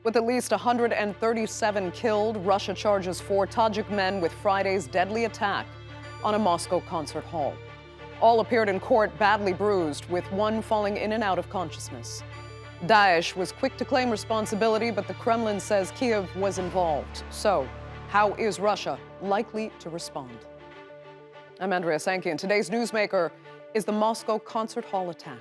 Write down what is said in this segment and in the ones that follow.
With at least 137 killed, Russia charges 4 Tajik men with Friday's deadly attack on a Moscow concert hall. All appeared in court badly bruised, with one falling in and out of consciousness. Daesh was quick to claim responsibility, but the Kremlin says Kiev was involved. So, how is Russia likely to respond? I'm Andrea Sankey, and today's newsmaker is the Moscow concert hall attack.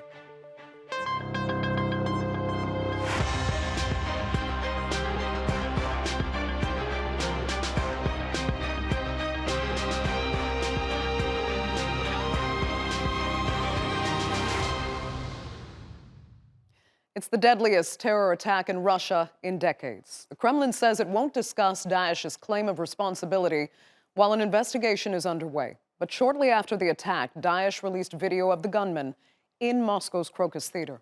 It's the deadliest terror attack in Russia in decades. The Kremlin says it won't discuss Daesh's claim of responsibility while an investigation is underway. But shortly after the attack, Daesh released video of the gunman in Moscow's Crocus Theater.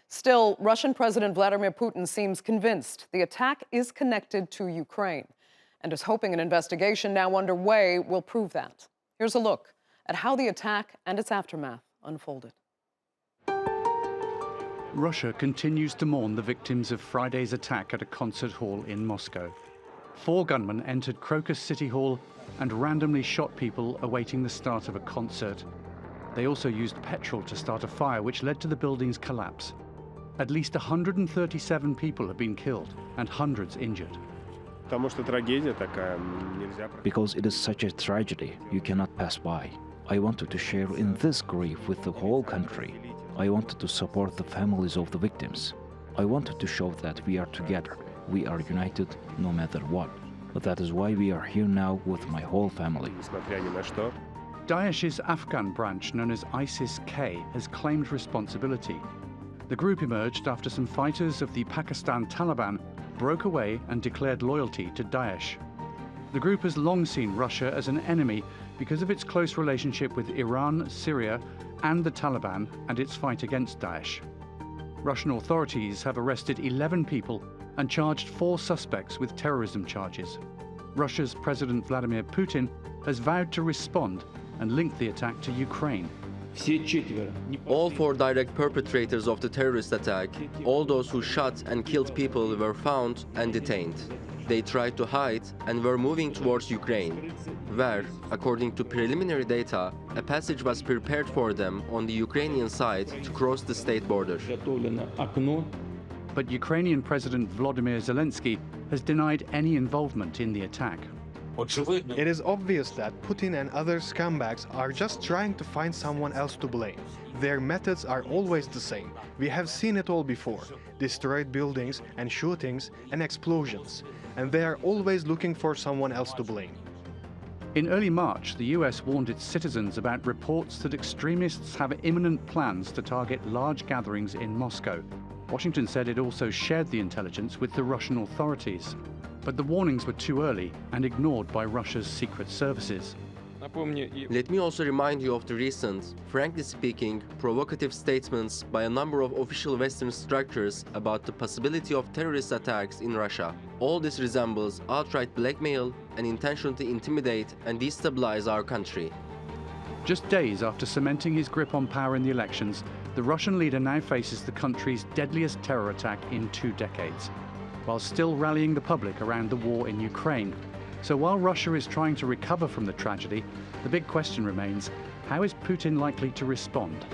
Still, Russian President Vladimir Putin seems convinced the attack is connected to Ukraine and is hoping an investigation now underway will prove that. Here's a look at how the attack and its aftermath unfolded. Russia continues to mourn the victims of Friday's attack at a concert hall in Moscow. 4 gunmen entered Crocus City Hall and randomly shot people awaiting the start of a concert. They also used petrol to start a fire, which led to the building's collapse. At least 137 people have been killed and hundreds injured. Because it is such a tragedy, you cannot pass by. I wanted to share in this grief with the whole country. I wanted to support the families of the victims. I wanted to show that we are together, we are united no matter what. But that is why we are here now with my whole family. Daesh's Afghan branch, known as ISIS-K, has claimed responsibility. The group emerged after some fighters of the Pakistan Taliban broke away and declared loyalty to Daesh. The group has long seen Russia as an enemy because of its close relationship with Iran, Syria, and the Taliban and its fight against Daesh. Russian authorities have arrested 11 people and charged 4 suspects with terrorism charges. Russia's President Vladimir Putin has vowed to respond and link the attack to Ukraine. All 4 direct perpetrators of the terrorist attack, all those who shot and killed people, were found and detained. They tried to hide and were moving towards Ukraine, where, according to preliminary data, a passage was prepared for them on the Ukrainian side to cross the state border. But Ukrainian President Volodymyr Zelensky has denied any involvement in the attack. It is obvious that Putin and other scumbags are just trying to find someone else to blame. Their methods are always the same. We have seen it all before. Destroyed buildings and shootings and explosions. And they are always looking for someone else to blame. In early March, the US warned its citizens about reports that extremists have imminent plans to target large gatherings in Moscow. Washington said it also shared the intelligence with the Russian authorities. But the warnings were too early and ignored by Russia's secret services. Let me also remind you of the recent, frankly speaking, provocative statements by a number of official Western structures about the possibility of terrorist attacks in Russia. All this resembles outright blackmail and intention to intimidate and destabilize our country. Just days after cementing his grip on power in the elections, the Russian leader now faces the country's deadliest terror attack in 2 decades, while still rallying the public around the war in Ukraine. So while Russia is trying to recover from the tragedy, the big question remains, how is Putin likely to respond?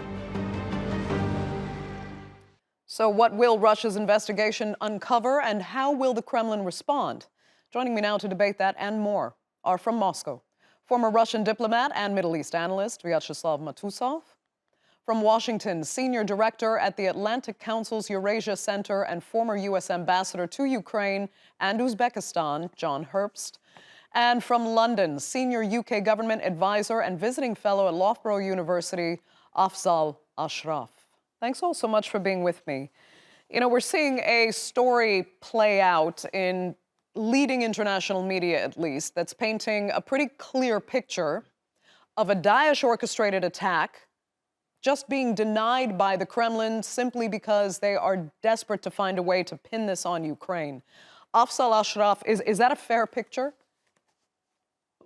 So what will Russia's investigation uncover, and how will the Kremlin respond? Joining me now to debate that and more are from Moscow, former Russian diplomat and Middle East analyst Viacheslav Matuzov. From Washington, senior director at the Atlantic Council's Eurasia Center and former U.S. ambassador to Ukraine and Uzbekistan, John Herbst. And from London, senior UK government advisor and visiting fellow at Loughborough University, Afzal Ashraf. Thanks all so much for being with me. You know, we're seeing a story play out in leading international media, at least, that's painting a pretty clear picture of a Daesh-orchestrated attack just being denied by the Kremlin simply because they are desperate to find a way to pin this on Ukraine. Afzal Ashraf, is that a fair picture?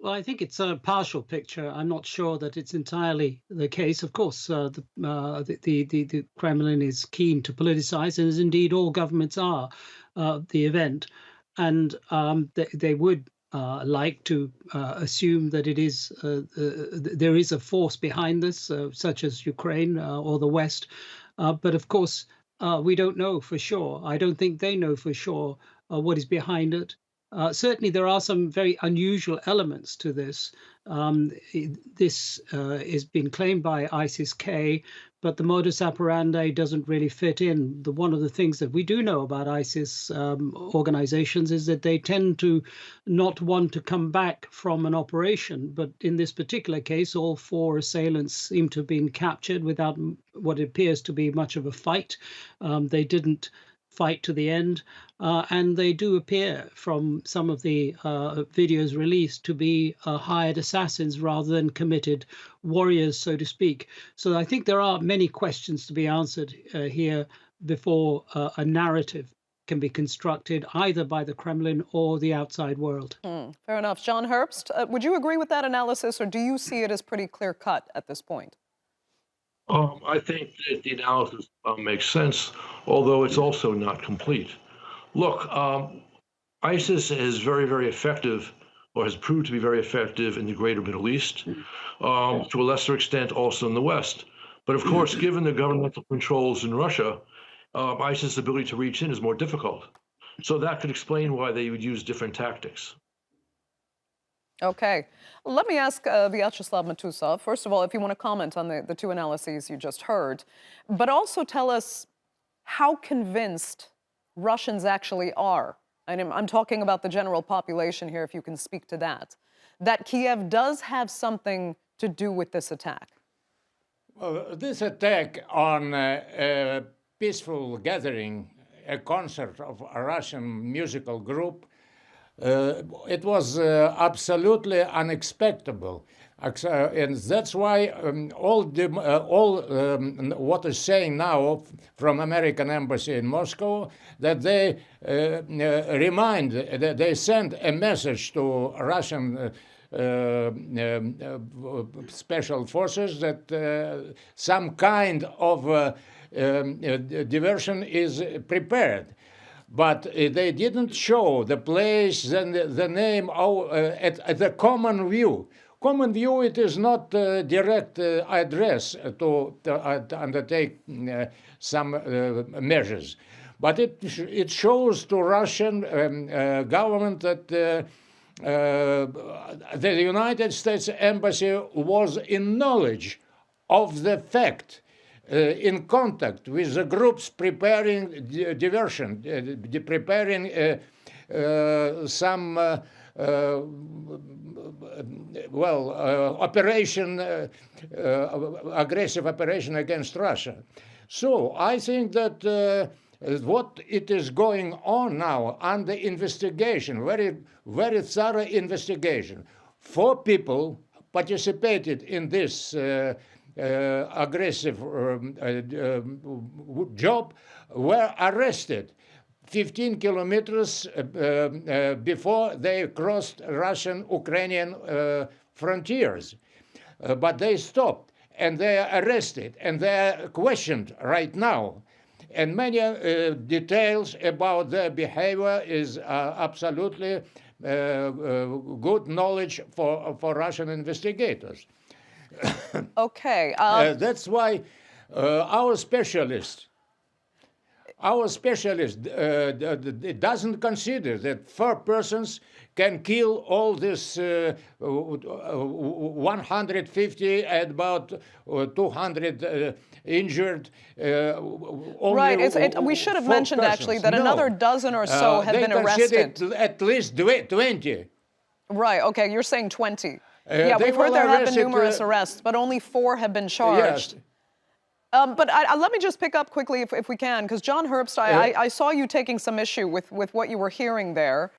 Well, I think it's a partial picture. I'm not sure that it's entirely the case. Of course, the Kremlin is keen to politicize, and as indeed all governments are, the event. And they would like to assume that it is there is a force behind this, such as Ukraine or the West. But of course, we don't know for sure. I don't think they know for sure what is behind it. Certainly, there are some very unusual elements to this. This has been claimed by ISIS-K, but the modus operandi doesn't really fit in. One of the things that we do know about ISIS organizations is that they tend to not want to come back from an operation. But in this particular case, all 4 assailants seem to have been captured without what appears to be much of a fight. They didn't fight to the end, and they do appear from some of the videos released to be hired assassins rather than committed warriors, so to speak. So I think there are many questions to be answered here before a narrative can be constructed either by the Kremlin or the outside world. Fair enough. John Herbst, would you agree with that analysis, or do you see it as pretty clear-cut at this point? I think that the analysis makes sense, although it's also not complete. Look, ISIS is very, very effective, or has proved to be very effective in the greater Middle East, to a lesser extent also in the West. But of course, given the governmental controls in Russia, ISIS' ability to reach in is more difficult. So that could explain why they would use different tactics. Okay. Let me ask Viacheslav Matuzov, first of all, if you want to comment on the 2 analyses you just heard, but also tell us how convinced Russians actually are. And I'm talking about the general population here, if you can speak to that Kiev does have something to do with this attack. Well, this attack on a peaceful gathering, a concert of a Russian musical group, it was absolutely unexpected, and that's why all what is saying now from American embassy in Moscow, that they they send a message to Russian special forces that some kind of diversion is prepared. But they didn't show the place and the name at the common view. Common view, it is not direct address to undertake some measures. But it shows to Russian government that the United States Embassy was in knowledge of the fact, in contact with the groups preparing diversion, preparing some operation, aggressive operation against Russia. So I think that what it is going on now under investigation, very, very thorough investigation. 4 people participated in this aggressive job, were arrested 15 kilometers before they crossed Russian-Ukrainian frontiers. But they stopped, and they are arrested, and they are questioned right now. And many details about their behavior is absolutely good knowledge for Russian investigators. Okay. That's why our specialist doesn't consider that 4 persons can kill all this 150 and about 200 injured. Right. We should have mentioned actually that another dozen or so have been arrested. They at least 20. Right. Okay. You're saying 20. Yeah, we've heard there have been numerous arrests, but only 4 have been charged. Yes. But let me just pick up quickly, if we can, because John Herbst, I saw you taking some issue with what you were hearing there.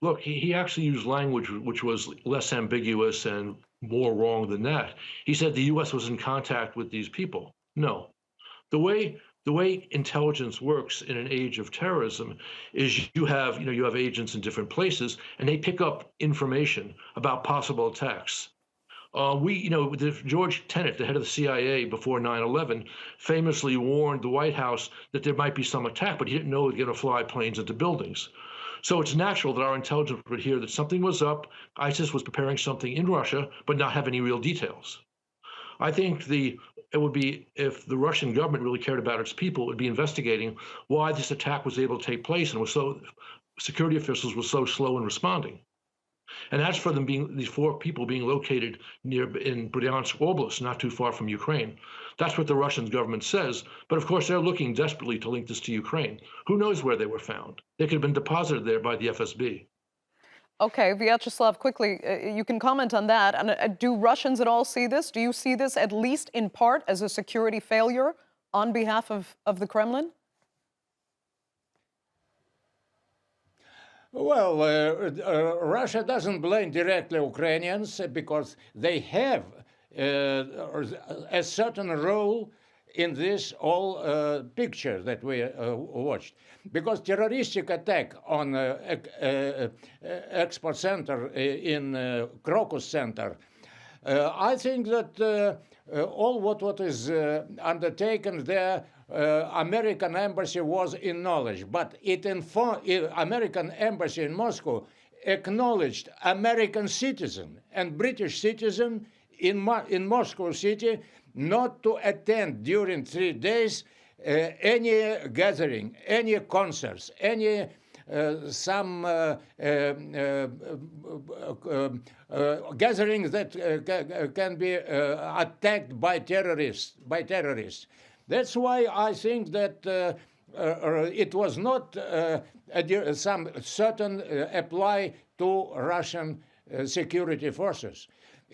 Look, he actually used language which was less ambiguous and more wrong than that. He said the U.S. was in contact with these people. No. The way the way intelligence works in an age of terrorism is you have agents in different places, and they pick up information about possible attacks. George Tenet, the head of the CIA before 9/11, famously warned the White House that there might be some attack, but he didn't know it was going to fly planes into buildings. So it's natural that our intelligence would hear that something was up, ISIS was preparing something in Russia, but not have any real details. I think it would be, if the Russian government really cared about its people, it would be investigating why this attack was able to take place and security officials were so slow in responding. And as for these 4 people being located in Bryansk Oblast, not too far from Ukraine, that's what the Russian government says. But of course, they're looking desperately to link this to Ukraine. Who knows where they were found? They could have been deposited there by the FSB. Okay, Vyacheslav, quickly, you can comment on that. And do Russians at all see this? Do you see this, at least in part, as a security failure on behalf of the Kremlin? Well, Russia doesn't blame directly Ukrainians because they have a certain role in this whole picture that we watched. Because terroristic attack on export center in Crocus Center, I think that all what is undertaken there, American embassy was in knowledge, but American embassy in Moscow acknowledged American citizen and British citizen in Moscow city not to attend during 3 days any gathering, any concerts, any gatherings that can be attacked by terrorists. That's why I think that it was not some certain apply to Russian security forces.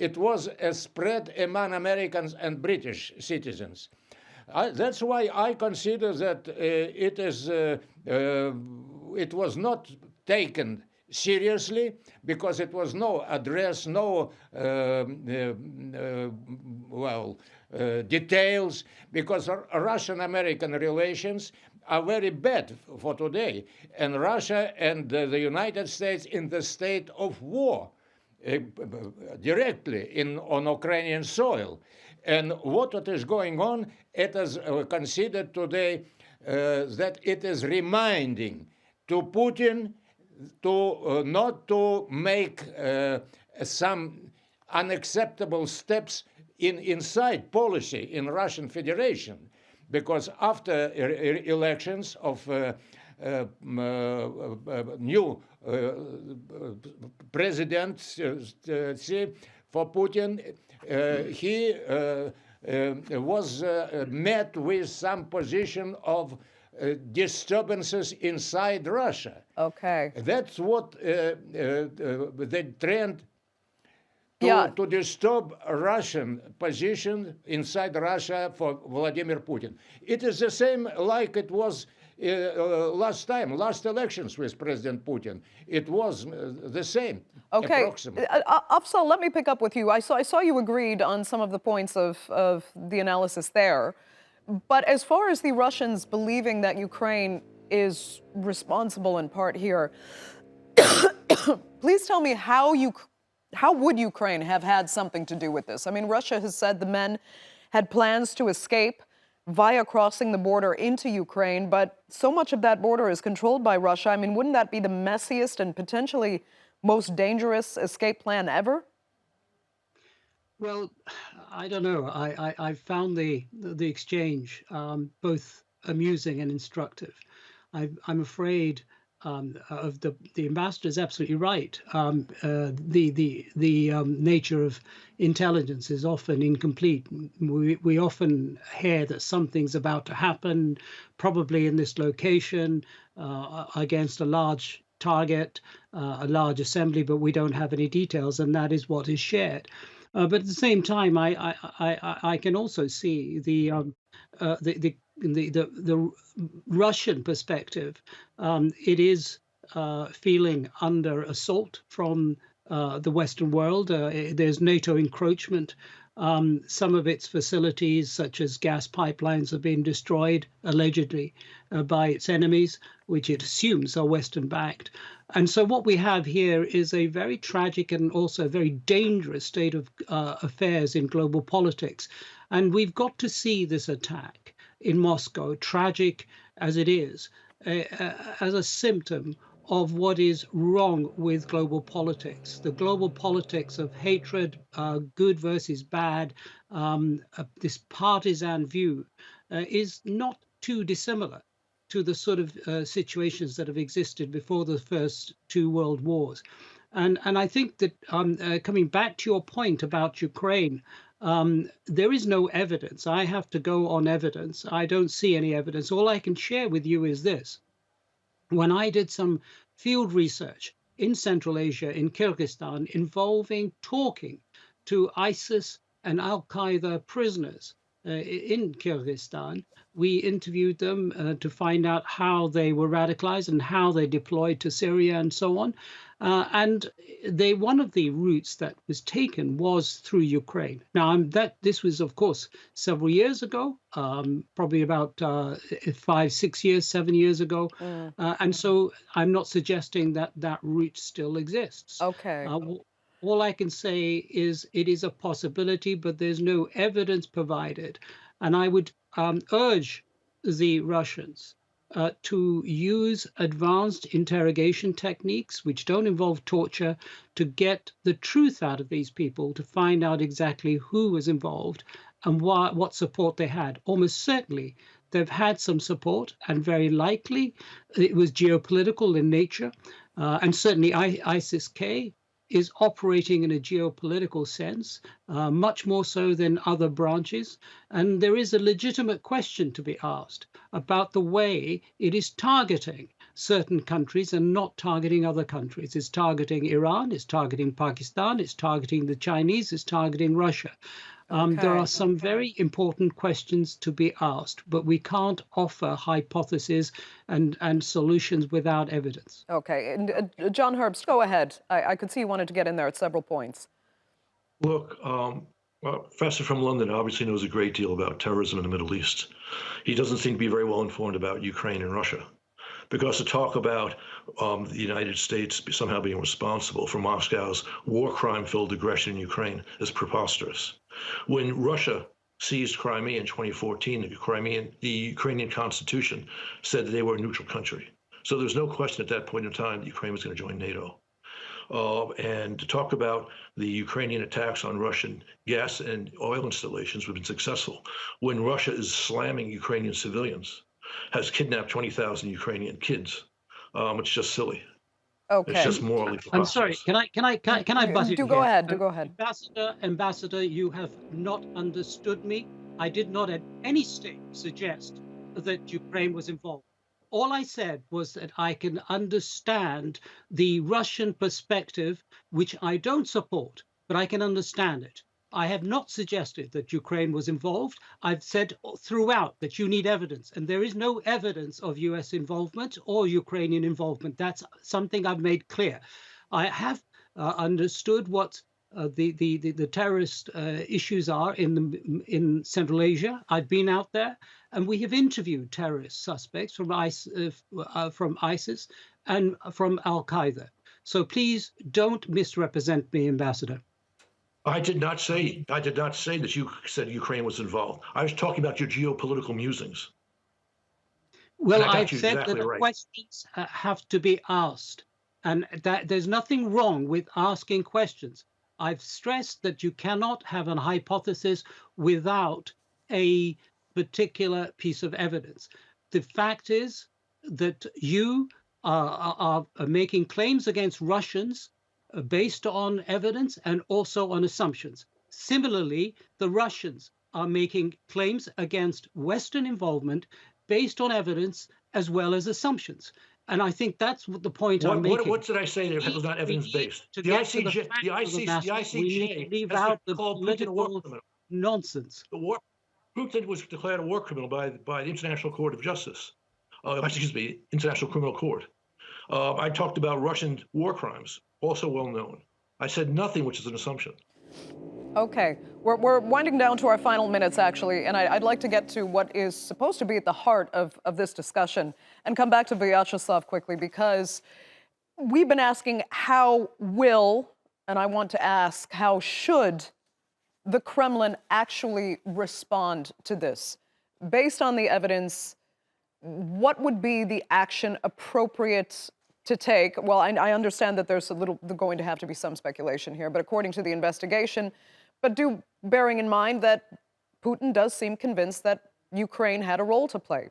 It was a spread among Americans and British citizens. That's why I consider that it was not taken seriously, because it was no address, no details, because Russian-American relations are very bad for today, and Russia and the United States in the state of war directly on Ukrainian soil. And what is going on, it is considered today that it is reminding to Putin to not to make some unacceptable steps inside policy in Russian Federation, because after elections of new presidency for Putin, he was met with some position of disturbances inside Russia. Okay. That's what the trend to disturb Russian position inside Russia for Vladimir Putin. It is the same like it was last elections with President Putin. It was the same. Okay, approximately. Afzal, let me pick up with you. I saw you agreed on some of the points of the analysis there. But as far as the Russians believing that Ukraine is responsible in part here, please tell me how would Ukraine have had something to do with this? I mean, Russia has said the men had plans to escape via crossing the border into Ukraine, but so much of that border is controlled by Russia. I mean, wouldn't that be the messiest and potentially most dangerous escape plan ever? Well, I don't know. I found the exchange both amusing and instructive. I'm afraid of the ambassador is absolutely right. The nature of intelligence is often incomplete. We often hear that something's about to happen, probably in this location, against a large target, a large assembly, but we don't have any details, and that is what is shared. But at the same time, I can also see the Russian perspective. It is feeling under assault from the Western world. There's NATO encroachment Some of its facilities, such as gas pipelines, have been destroyed, allegedly, by its enemies, which it assumes are Western-backed. And so what we have here is a very tragic and also very dangerous state of affairs in global politics. And we've got to see this attack in Moscow, tragic as it is, as a symptom of what is wrong with global politics. The global politics of hatred, good versus bad, this partisan view is not too dissimilar to the sort of situations that have existed before the first two world wars. And I think that coming back to your point about Ukraine, there is no evidence. I have to go on evidence. I don't see any evidence. All I can share with you is this. When I did some field research in Central Asia, in Kyrgyzstan, involving talking to ISIS and Al-Qaeda prisoners in Kyrgyzstan, we interviewed them to find out how they were radicalized and how they deployed to Syria and so on. And one of the routes that was taken was through Ukraine. Now, this was, of course, several years ago, probably about 5, 6 years, 7 years ago. And so I'm not suggesting that that route still exists. Okay. All I can say is it is a possibility, but there's no evidence provided. And I would urge the Russians to use advanced interrogation techniques, which don't involve torture, to get the truth out of these people, to find out exactly who was involved and what support they had. Almost certainly, they've had some support, and very likely it was geopolitical in nature. And certainly ISIS-K is operating in a geopolitical sense, much more so than other branches. And there is a legitimate question to be asked about the way it is targeting certain countries and not targeting other countries. It's targeting Iran, it's targeting Pakistan, it's targeting the Chinese, it's targeting Russia. There are some very important questions to be asked, but we can't offer hypotheses and solutions without evidence. Okay. And, John Herbst, go ahead. I could see you wanted to get in there at several points. Look, Professor from London obviously knows a great deal about terrorism in the Middle East. He doesn't seem to be very well informed about Ukraine and Russia, because to talk about the United States somehow being responsible for Moscow's war crime-filled aggression in Ukraine is preposterous. When Russia seized Crimea in 2014, the Ukrainian constitution said that they were a neutral country. So there's no question at that point in time that Ukraine was going to join NATO. And to talk about the Ukrainian attacks on Russian gas and oil installations have been successful, when Russia is slamming Ukrainian civilians, has kidnapped 20,000 Ukrainian kids, it's just silly. Okay. It's just morally preposterous. I'm sorry. Can I butt in Do here? go ahead. Do go ahead. Ambassador, you have not understood me. I did not at any stage suggest that Ukraine was involved. All I said was that I can understand the Russian perspective, which I don't support, but I can understand it. I have not suggested that Ukraine was involved. I've said throughout that you need evidence, and there is no evidence of US involvement or Ukrainian involvement. That's something I've made clear. I have understood what the terrorist issues are in Central Asia. I've been out there, and we have interviewed terrorist suspects from ISIS and from Al-Qaeda. So please don't misrepresent me, Ambassador. I did not say that you said Ukraine was involved. I was talking about your geopolitical musings. Well, I've said that the questions have to be asked, and that there's nothing wrong with asking questions. I've stressed that you cannot have an hypothesis without a particular piece of evidence. The fact is that you are making claims against Russians based on evidence and also on assumptions. Similarly, the Russians are making claims against Western involvement based on evidence as well as assumptions. And I think that's what the point I'm making. What did I say that was not evidence-based? The ICJ leave out the political nonsense. Putin was declared a war criminal by the International Court of Justice. International Criminal Court. I talked about Russian war crimes, also well known. I said nothing which is an assumption. Okay, we're winding down to our final minutes, actually, and I'd like to get to what is supposed to be at the heart of this discussion and come back to Vyacheslav quickly, because we've been asking how will, and I want to ask, how should the Kremlin actually respond to this? Based on the evidence, what would be the action appropriate to take? Well, I understand that there's going to have to be some speculation here, but according to the investigation, but bearing in mind that Putin does seem convinced that Ukraine had a role to play.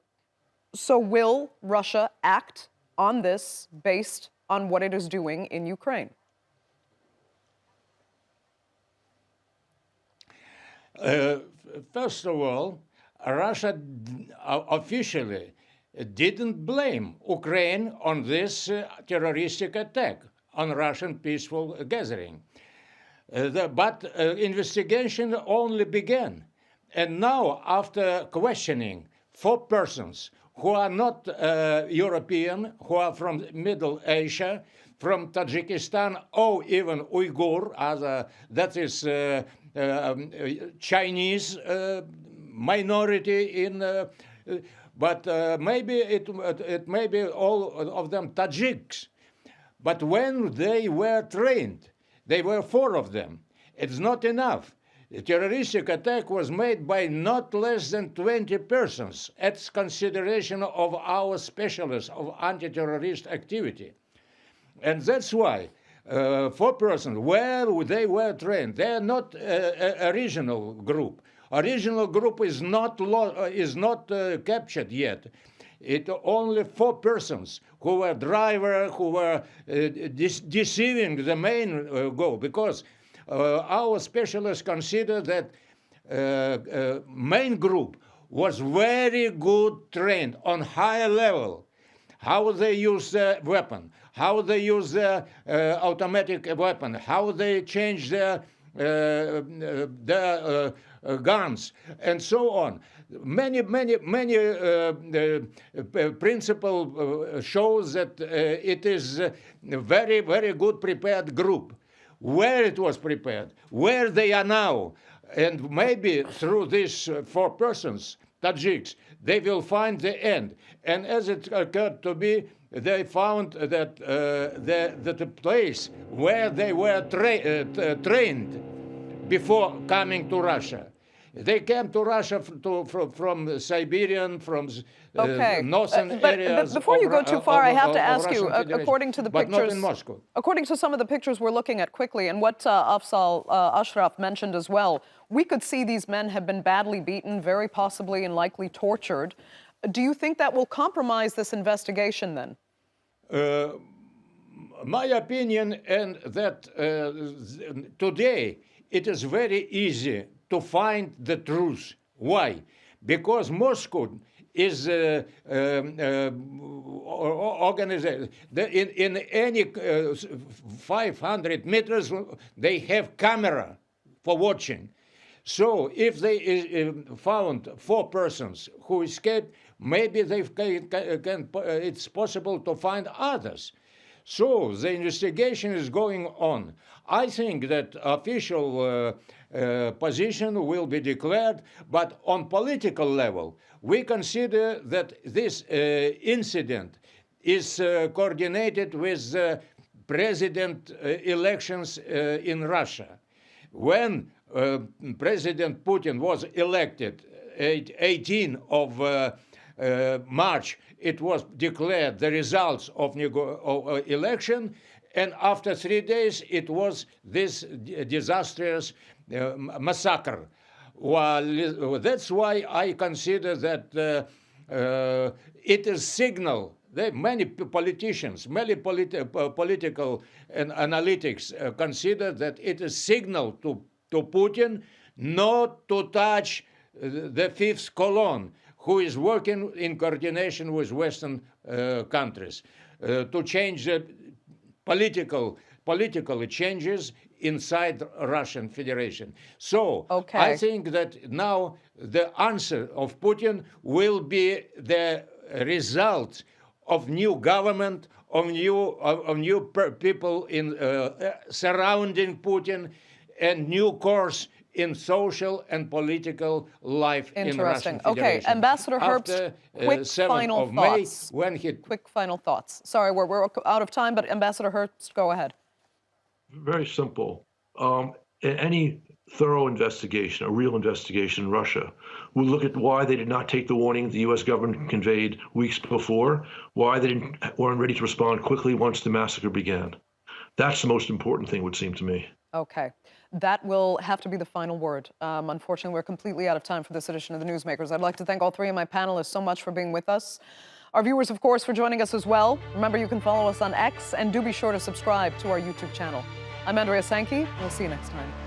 So will Russia act on this based on what it is doing in Ukraine? First of all, Russia officially didn't blame Ukraine on this terroristic attack on Russian peaceful gathering. But investigation only began. And now, after questioning 4 persons who are not European, who are from Middle Asia, from Tajikistan, or even Uyghur, that is Chinese minority in, but maybe it may be all of them Tajiks. But when they were trained, they were 4 of them. It's not enough. The terroristic attack was made by not less than 20 persons at consideration of our specialists of anti-terrorist activity. And that's why 4 persons, where they were trained, they are not a regional group. A regional group is not captured yet. It only 4 persons who were driver, who were deceiving the main goal, because our specialists consider that main group was very good trained on higher level, how they use the weapon, how they use the automatic weapon, how they change their guns, and so on. Many principle shows that it is a very, very good prepared group. Where it was prepared, where they are now, and maybe through these 4 persons, Tajiks, they will find the end. And as it occurred to be, they found that the place where they were trained before coming to Russia. They came to Russia from Siberian, from northern areas. But before you go too far, I have to ask you, according to the but pictures, not in Moscow. According to some of the pictures we're looking at quickly, and what Afzal Ashraf mentioned as well, we could see these men have been badly beaten, very possibly and likely tortured. Do you think that will compromise this investigation then? My opinion, and that today it is very easy to find the truth. Why? Because Moscow is organized. In any 500 meters, they have camera for watching. So if they found 4 persons who escaped, maybe they can it's possible to find others. So the investigation is going on. I think that official position will be declared, but on political level, we consider that this incident is coordinated with president elections in Russia. When President Putin was elected 18 of March, it was declared the results of election, and after 3 days it was this disastrous massacre. Well, that's why I consider that it is signal. Many politicians, many political and analytics consider that it is signal to Putin not to touch the 5th column, who is working in coordination with Western countries to change the political changes inside Russian Federation. So I think that now the answer of Putin will be the result of new government, of new people in surrounding Putin, a new course in social and political life in Russian Interesting. Okay, Federation. Ambassador Herbst, After quick 7th final of May, thoughts. when he Quick final thoughts. Sorry, we're out of time, but Ambassador Herbst, go ahead. Very simple. Any thorough investigation, a real investigation in Russia, will look at why they did not take the warning the U.S. government conveyed weeks before, why they weren't ready to respond quickly once the massacre began. That's the most important thing, it would seem to me. Okay. That will have to be the final word. Unfortunately, we're completely out of time for this edition of the Newsmakers. I'd like to thank all three of my panelists so much for being with us. Our viewers, of course, for joining us as well. Remember, you can follow us on X, and do be sure to subscribe to our YouTube channel. I'm Andrea Sankey. We'll see you next time.